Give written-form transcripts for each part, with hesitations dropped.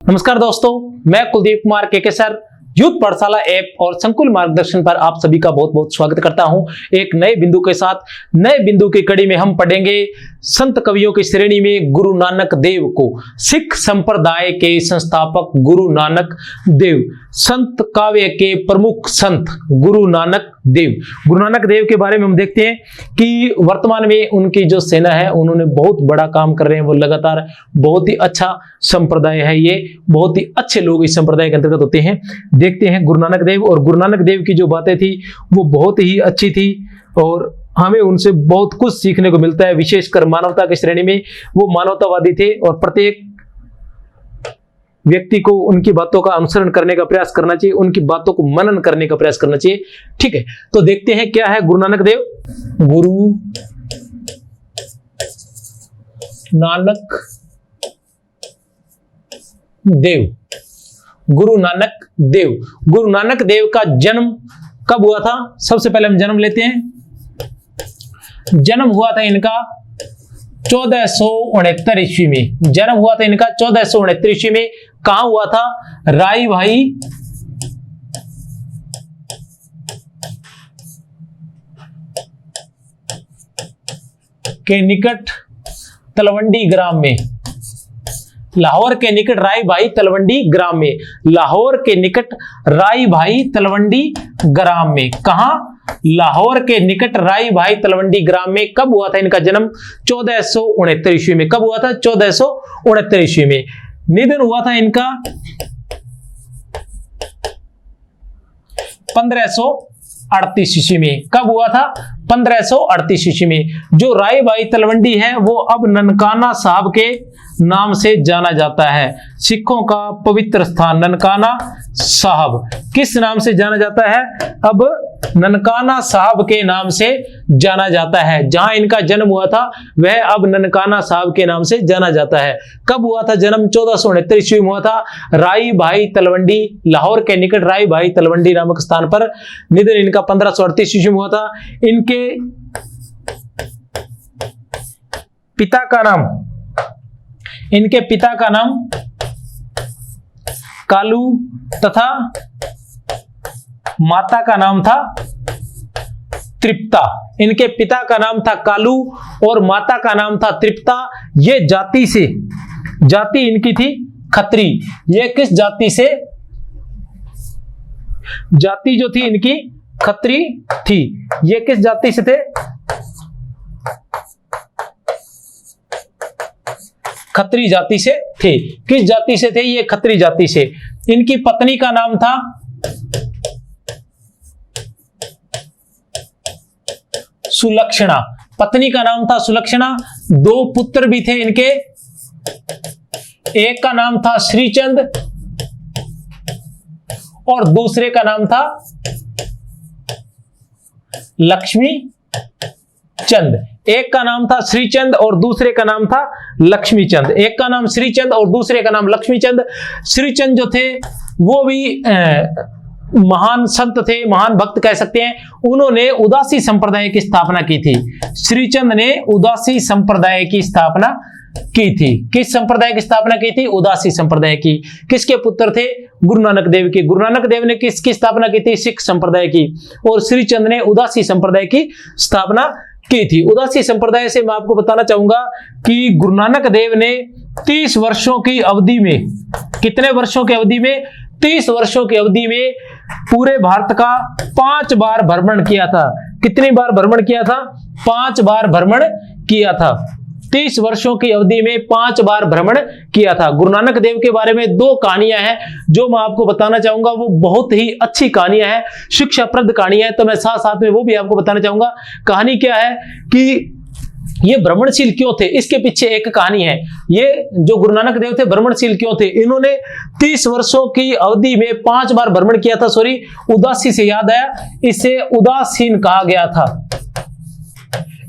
नमस्कार दोस्तों, मैं कुलदीप कुमार के सर यूथ पाठशाला ऐप और संकुल मार्गदर्शन पर आप सभी का बहुत बहुत स्वागत करता हूं। एक नए बिंदु के साथ नए बिंदु की कड़ी में हम पढ़ेंगे संत कवियों की श्रेणी में गुरु नानक देव को। सिख संप्रदाय के संस्थापक गुरु नानक देव, संत काव्य के प्रमुख संत गुरु नानक देव। गुरु नानक देव के बारे में हम देखते हैं कि वर्तमान में उनकी जो सेना है उन्होंने बहुत बड़ा काम कर रहे हैं। वो लगातार बहुत ही अच्छा संप्रदाय है, ये बहुत ही अच्छे लोग इस संप्रदाय के अंतर्गत होते हैं। देखते हैं गुरु नानक देव, और गुरु नानक देव की जो बातें थी वो बहुत ही अच्छी थी और हमें उनसे बहुत कुछ सीखने को मिलता है। विशेषकर मानवता की श्रेणी में वो मानवतावादी थे और प्रत्येक व्यक्ति को उनकी बातों का अनुसरण करने का प्रयास करना चाहिए, उनकी बातों को मनन करने का प्रयास करना चाहिए। ठीक है, तो देखते हैं क्या है गुरु नानक देव। गुरु नानक देव, गुरु नानक देव। गुरु नानक देव का जन्म कब हुआ था? सबसे पहले हम जन्म लेते हैं। जन्म हुआ था इनका 1469 ईस्वी में। जन्म हुआ था इनका 1469 ईस्वी में। कहां हुआ था? राई भाई के निकट तलवंडी ग्राम में। लाहौर के निकट राई भाई तलवंडी ग्राम में। लाहौर के निकट राई भाई तलवंडी ग्राम में। कहां? लाहौर के निकट राई भाई तलवंडी ग्राम में। कब हुआ था इनका जन्म? 1469 ईस्वी में। कब हुआ था? 1469 ईस्वी में। निधन हुआ था इनका 1538 ईस्वी में। कब हुआ था? 1538 ईस्वी में। जो राई भाई तलवंडी है वो अब ननकाना साहब के नाम से जाना जाता है। सिखों का पवित्र स्थान ननकाना साहब किस नाम से जाना जाता है? अब ननकाना साहब के नाम से जाना जाता है। जहां इनका जन्म हुआ था वह अब ननकाना साहब के नाम से जाना जाता है। कब हुआ था जन्म? 1469 ईस्वी में हुआ था। राई भाई तलवंडी, लाहौर के निकट राई भाई तलवंडी नामक स्थान पर। निधन इनका 1538 ईस्वी में हुआ था। इनके पिता का नाम, इनके पिता का नाम कालू तथा माता का नाम था तृप्ता। इनके पिता का नाम था कालू और माता का नाम था तृप्ता। ये जाति इनकी थी खत्री। ये किस जाति से? जाति जो थी इनकी खत्री थी। ये किस जाति से थे? खत्री जाति से थे। किस जाति से थे? ये खत्री जाति से। इनकी पत्नी का नाम था सुलक्षणा। पत्नी का नाम था सुलक्षणा। दो पुत्र भी थे इनके। एक का नाम था श्रीचंद और दूसरे का नाम था लक्ष्मी चंद। एक का नाम था श्रीचंद और दूसरे का नाम था लक्ष्मीचंद। एक का नाम श्रीचंद और दूसरे का नाम लक्ष्मीचंद। श्रीचंद जो थे वो भी महान संत थे, महान भक्त कह सकते हैं। उन्होंने उदासी संप्रदाय की स्थापना की थी। श्रीचंद ने उदासी संप्रदाय की स्थापना की थी। किस संप्रदाय की स्थापना की थी? उदासी संप्रदाय की। किसके पुत्र थे? गुरु नानक देव की। गुरु नानक देव ने किसकी स्थापना की थी? सिख संप्रदाय की। और श्रीचंद ने उदासी संप्रदाय की स्थापना की थी। उदासी संप्रदाय से मैं आपको बताना चाहूंगा कि गुरु नानक देव ने 30 वर्षों की अवधि में, कितने वर्षों की अवधि में? 30 वर्षों की अवधि में पूरे भारत का 5 बार भ्रमण किया था। कितनी बार भ्रमण किया था? 5 बार भ्रमण किया था। 30 वर्षों की अवधि में 5 बार भ्रमण किया था। गुरु नानक देव के बारे में 2 कहानियां हैं जो मैं आपको बताना चाहूंगा। वो बहुत ही अच्छी कहानियां हैं, शिक्षाप्रद कहानियां हैं, तो मैं साथ साथ में वो भी आपको बताना चाहूंगा। कहानी क्या है कि ये भ्रमणशील क्यों थे, इसके पीछे एक कहानी है। ये जो गुरु नानक देव थे भ्रमणशील क्यों थे? इन्होंने 30 वर्षों की अवधि में 5 बार भ्रमण किया था। सॉरी, उदासी से याद आया, इसे उदासीन कहा गया था।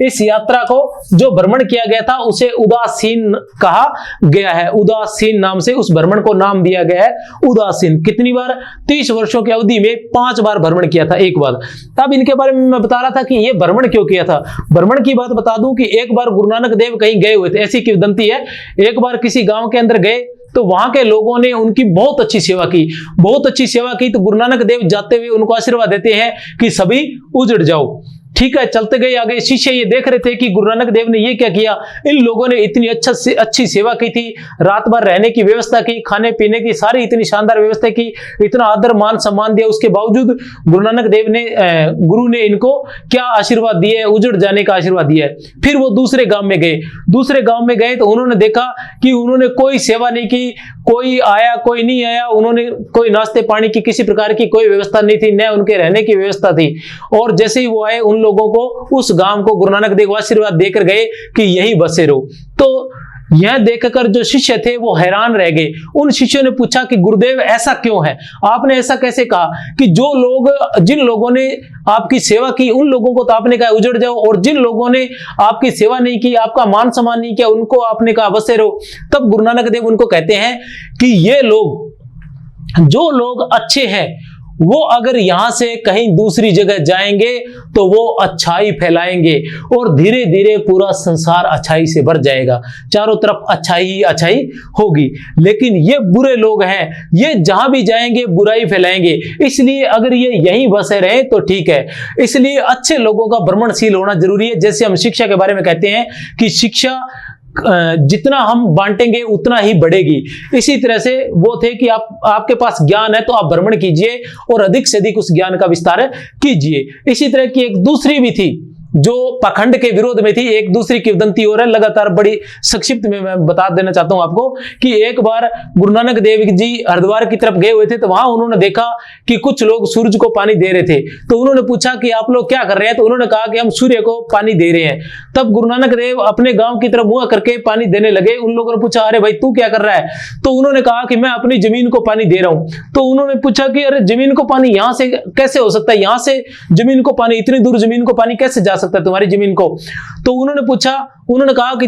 इस यात्रा को जो भ्रमण किया गया था उसे उदासीन कहा गया है। उदासीन नाम से उस भ्रमण को नाम दिया गया है उदासीन। कितनी बार? 30 वर्षों की अवधि में 5 बार भ्रमण किया था, एक बार। तब इनके बारे में मैं बता रहा था कि ये भ्रमण क्यों किया था। भ्रमण की बात बता दूं कि एक बार गुरु नानक देव कहीं गए हुए थे, ऐसी किंवदंती है। एक बार किसी गांव के अंदर गए तो वहां के लोगों ने उनकी बहुत अच्छी सेवा की, बहुत अच्छी सेवा की। तो गुरु नानक देव जाते हुए उनको आशीर्वाद देते हैं कि सभी उजड़ जाओ। ठीक है, चलते गए आगे। शिष्य ये देख रहे थे कि गुरु नानक देव ने ये क्या किया, इन लोगों ने इतनी अच्छी सेवा की थी, रात भर रहने की व्यवस्था की, खाने पीने की सारी इतनी शानदार व्यवस्था की, इतना आदर मान सम्मान दिया। उसके बावजूद गुरु नानक देव ने गुरु ने इनको क्या आशीर्वाद दिया है? उजड़ जाने का आशीर्वाद दिया है। फिर वो दूसरे गांव में गए। दूसरे गांव में गए तो उन्होंने देखा कि उन्होंने कोई सेवा नहीं की, कोई आया कोई नहीं आया, उन्होंने कोई नाश्ते पानी की किसी प्रकार की कोई व्यवस्था नहीं थी, न उनके रहने की व्यवस्था थी। और जैसे ही वो आए उन लोगों को, उस गांव को गुरु नानक देव आशीर्वाद देकर गए कि यही बसे रहो। तो यह देखकर जो शिष्य थे वो हैरान रह गए। उन शिष्यों ने पूछा कि गुरुदेव ऐसा क्यों है, आपने ऐसा कैसे कहा कि जो लोग, जिन लोगों ने आपकी सेवा की उन लोगों को तो आपने कहा उजड़ जाओ, और जिन लोगों ने आपकी सेवा नहीं की, आपका मान सम्मान नहीं किया, उनको आपने कहा बसे रहो। तब गुरु नानक देव उनको कहते हैं कि ये लोग, जो लोग अच्छे हैं, वो अगर यहां से कहीं दूसरी जगह जाएंगे तो वो अच्छाई फैलाएंगे और धीरे धीरे पूरा संसार अच्छाई से भर जाएगा, चारों तरफ अच्छाई ही अच्छाई होगी। लेकिन ये बुरे लोग हैं, ये जहां भी जाएंगे बुराई फैलाएंगे, इसलिए अगर ये यहीं बसे रहे तो ठीक है। इसलिए अच्छे लोगों का भ्रमणशील होना जरूरी है। जैसे हम शिक्षा के बारे में कहते हैं कि शिक्षा जितना हम बांटेंगे उतना ही बढ़ेगी, इसी तरह से वो थे कि आपके पास ज्ञान है तो आप भ्रमण कीजिए और अधिक से अधिक उस ज्ञान का विस्तार कीजिए। इसी तरह की एक दूसरी भी थी जो पाखंड के विरोध में थी, एक दूसरी किंवदंती और है, लगातार बड़ी संक्षिप्त में मैं बता देना चाहता हूं आपको कि एक बार गुरु नानक देव जी हरिद्वार की तरफ गए हुए थे, तो वहां उन्होंने देखा कि कुछ लोग सूरज को पानी दे रहे थे। तो उन्होंने पूछा कि आप लोग क्या कर रहे हैं, तो उन्होंने कहा कि हम सूर्य को पानी दे रहे हैं। तब गुरु नानक देव अपने गांव की तरफ मुंह करके पानी देने लगे। उन लोगों ने पूछा, अरे भाई तू क्या कर रहा है? तो उन्होंने कहा कि मैं अपनी जमीन को पानी दे रहा हूं। तो उन्होंने पूछा कि अरे जमीन को पानी यहां से कैसे हो सकता है, यहां से जमीन को पानी, इतनी दूर जमीन को पानी कैसे जा सकता है तुम्हारी जमीन को? तो उन्होंने पूछा, उन्होंने कहा कि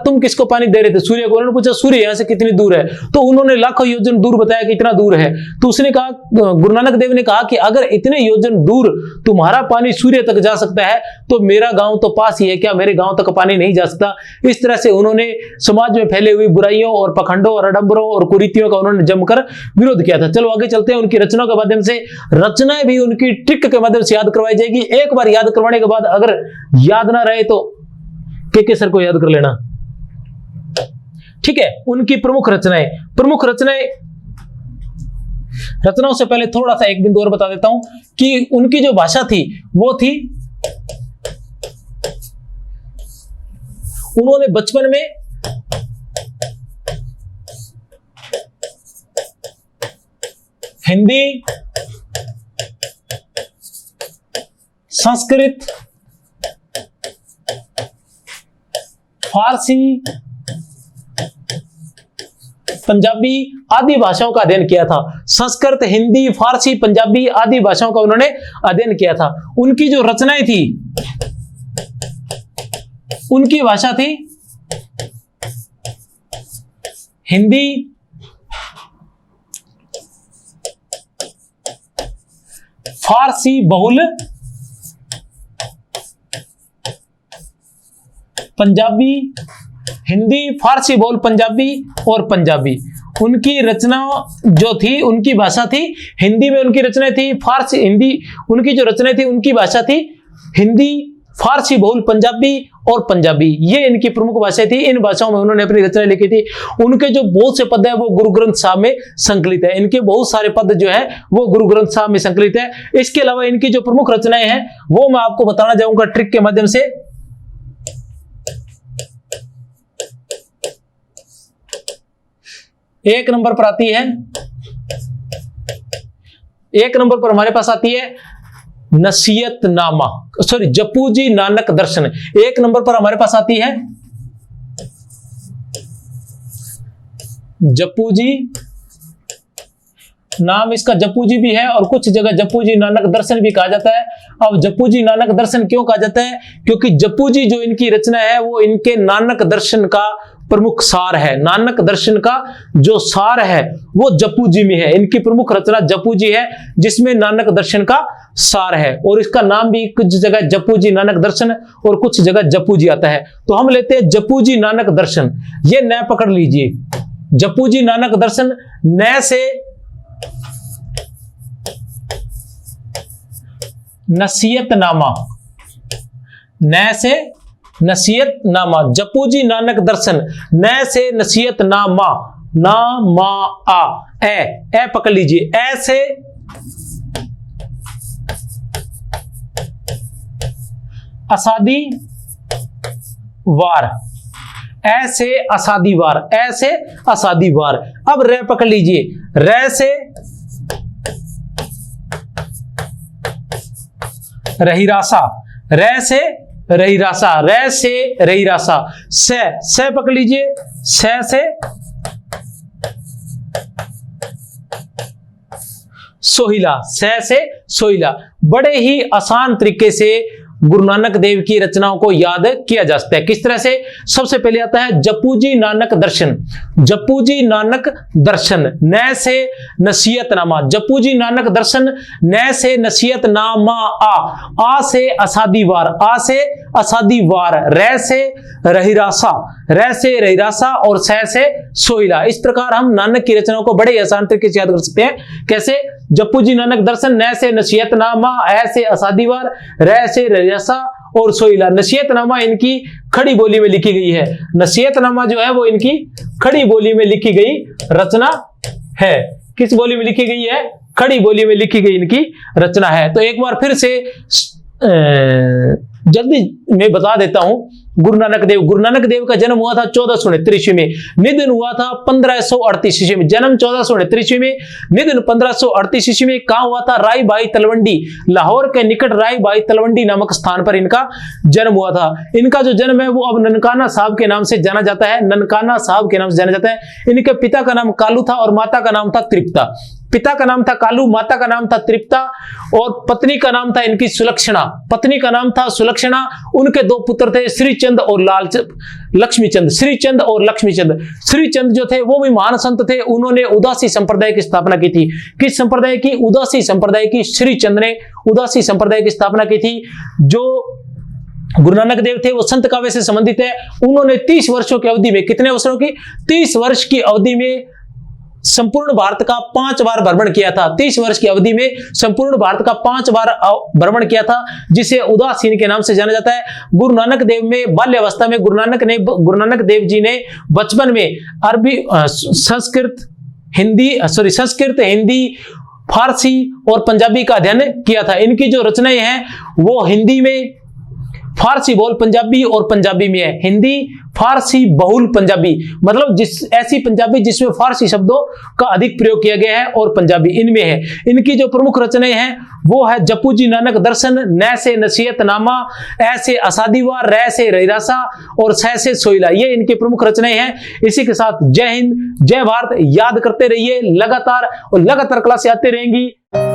तुम किसको पानी दे रहे थे? सूर्य को। उन्होंने पूछा सूर्य यहां से कितनी दूर है? तो उन्होंने लाखों योजन दूर बताया कि इतना दूर है। तो उसने कहा, गुरु नानक देव ने कहा कि अगर इतने योजन दूर तुम्हारा पानी सूर्य तक जा सकता है तो मेरा गांव तो पास ही है, क्या मेरे गांव तक पानी नहीं जा सकता? इस तरह से उन्होंने समाज में फैले हुई बुराइयों और पखंडों और आडंबरों और कुरीतियों का उन्होंने जमकर विरोध किया था। चलो आगे चलते हैं। उनकी रचनाओं के माध्यम से, रचनाएं भी उनकी ट्रिक के माध्यम से याद करवाई जाएगी। एक बार याद करवाने के बाद अगर याद ना रहे तो के सर को याद कर लेना, ठीक है। उनकी प्रमुख रचनाएं, रचनाओं से पहले थोड़ा सा एक बिंदु और बता देता हूं कि उनकी जो भाषा थी वो थी, उन्होंने बचपन में हिंदी, संस्कृत, फारसी, पंजाबी आदि भाषाओं का अध्ययन किया था। संस्कृत, हिंदी, फारसी, पंजाबी आदि भाषाओं का उन्होंने अध्ययन किया था। उनकी जो रचनाएं थी, उनकी भाषा थी हिंदी, फारसी बहुल, पंजाबी, हिंदी, फारसी बोल, पंजाबी और पंजाबी। उनकी रचना जो थी, उनकी भाषा थी हिंदी में, उनकी रचनाएं थी फारसी, हिंदी, उनकी जो रचनाएं थी उनकी भाषा थी हिंदी, फारसी बहुल, पंजाबी और पंजाबी। ये इनकी प्रमुख भाषाएं थी। इन भाषाओं में उन्होंने अपनी रचनाएं लिखी थी। उनके जो बहुत से पद है वो गुरु ग्रंथ साहब में संकलित है। इनके बहुत सारे पद जो है वो गुरु ग्रंथ साहब में संकलित है। इसके अलावा इनकी जो प्रमुख रचनाएं हैं वो मैं आपको बताना चाहूंगा ट्रिक के माध्यम से। एक नंबर पर आती है, एक नंबर पर हमारे पास आती है नसीहतनामा, सॉरी जपू जी नानक दर्शन। एक नंबर पर हमारे पास आती है जपू जी नाम इसका जप्पू जी भी है और कुछ जगह जप्पू जी नानक दर्शन भी कहा जाता है। अब जप्पू जी नानक दर्शन क्यों कहा जाता है? क्योंकि जप्पू जी जो इनकी रचना है वो इनके नानक दर्शन का प्रमुख सार है। नानक दर्शन का जो सार है वो जप्पू जी में है। इनकी प्रमुख रचना जप्पू जी है जिसमें नानक दर्शन का सार है, और इसका नाम भी कुछ जगह जप्पू जी नानक दर्शन और कुछ जगह जप्पू जी आता है। तो हम लेते हैं जप्पू जी नानक दर्शन, ये न पकड़ लीजिए। जप्पू जी नानक दर्शन न से नसीहतनामा, न से नसीहतनामा, जप्पू जी नानक दर्शन, न से नसीहतनामा, ना मा आ, ए पकड़ लीजिए। ए से असादी वार, ए से असादी वार, ए से असादी वार। अब रे पकड़ लीजिए, रे से रहीरासा, रे से रहीरासा, रे से रहीरासा। से पकड़ लीजिए, से सोहिला, से सोहिला। बड़े ही आसान तरीके से गुरु नानक देव की रचनाओं को याद किया जा सकता है। किस तरह से? सबसे पहले आता है जप्पू जी नानक दर्शन, जप्पू जी नानक दर्शन, न से नसीहतनामा, जप्पू जी नानक दर्शन, न से नसीहतनामा, आ से असादी वार, आ से असादी वार, रे से रहीरासा, रे से रहीरासा और से सोहिला। इस प्रकार हम नानक की रचनाओं को बड़े आसान तरीके से याद कर सकते हैं। कैसे? जप्पू जी नानक दर्शन, न से नसीहतनामा, ए से असादी वार, रे से रहीरासा और सोहिला। नसीहतनामा इनकी खड़ी बोली में लिखी गई है। नसीहतनामा जो है वो इनकी खड़ी बोली में लिखी गई रचना है। किस बोली में लिखी गई है? खड़ी बोली में लिखी गई इनकी रचना है। तो एक बार फिर से जल्दी मैं बता देता हूं। गुरु नानक देव का जन्म हुआ था 1439 में, निधन हुआ था 1538 ईस्वी में। जन्म 1439 ईस्वी में, निधन 1538 ईस्वी में। कहां हुआ था? राई बाई तलवंडी, लाहौर के निकट राई बाई तलवंडी नामक स्थान पर इनका जन्म हुआ था। इनका जो जन्म है वो अब ननकाना साहब के नाम से जाना जाता है, ननकाना साहब के नाम से जाना जाता है। इनके पिता का नाम कालू था और माता का नाम था तृप्ता। पिता का नाम था कालू, माता का नाम था तृप्ता और पत्नी का नाम था इनकी सुलक्षणा। पत्नी का नाम था सुलक्षणा। उनके दो पुत्र थे, श्रीचंद और लक्ष्मीचंद। श्रीचंद और लक्ष्मीचंद। श्रीचंद जो थे वो भी महान संत थे। उन्होंने उदासी संप्रदाय की स्थापना की थी। किस संप्रदाय की? उदासी संप्रदाय की। श्रीचंद ने उदासी संप्रदाय की स्थापना की थी। जो गुरु नानक देव थे वो संत काव्य से संबंधित है। उन्होंने 30 वर्षों की अवधि में, कितने वर्षों की? 30 वर्ष की अवधि में संपूर्ण भारत का 5 बार भ्रमण किया था। 30 वर्ष की अवधि में संपूर्ण भारत का 5 बार भ्रमण किया था, जिसे उदासीन के नाम से जाना जाता है। गुरु नानक देव में बाल्यावस्था में गुरु नानक देव जी ने बचपन में अरबी, संस्कृत, हिंदी, फारसी और पंजाबी का अध्ययन किया था। इनकी जो रचनाएं हैं वो हिंदी में, फारसी बहुल पंजाबी और पंजाबी में है। हिंदी, फारसी, बहुल पंजाबी, मतलब ऐसी पंजाबी जिसमें फारसी शब्दों का अधिक प्रयोग किया गया है और पंजाबी इनमें है। इनकी जो प्रमुख रचनाएं हैं वो है जप्पू जी नानक दर्शन, न से नसीहतनामा, ए से असादीवार, रे से रहीरासा और से सोहिला। ये इनकी प्रमुख रचनाएं हैं। इसी के साथ जय हिंद, जय भारत याद करते रहिए लगातार, और लगातार क्लासें आती रहेंगी।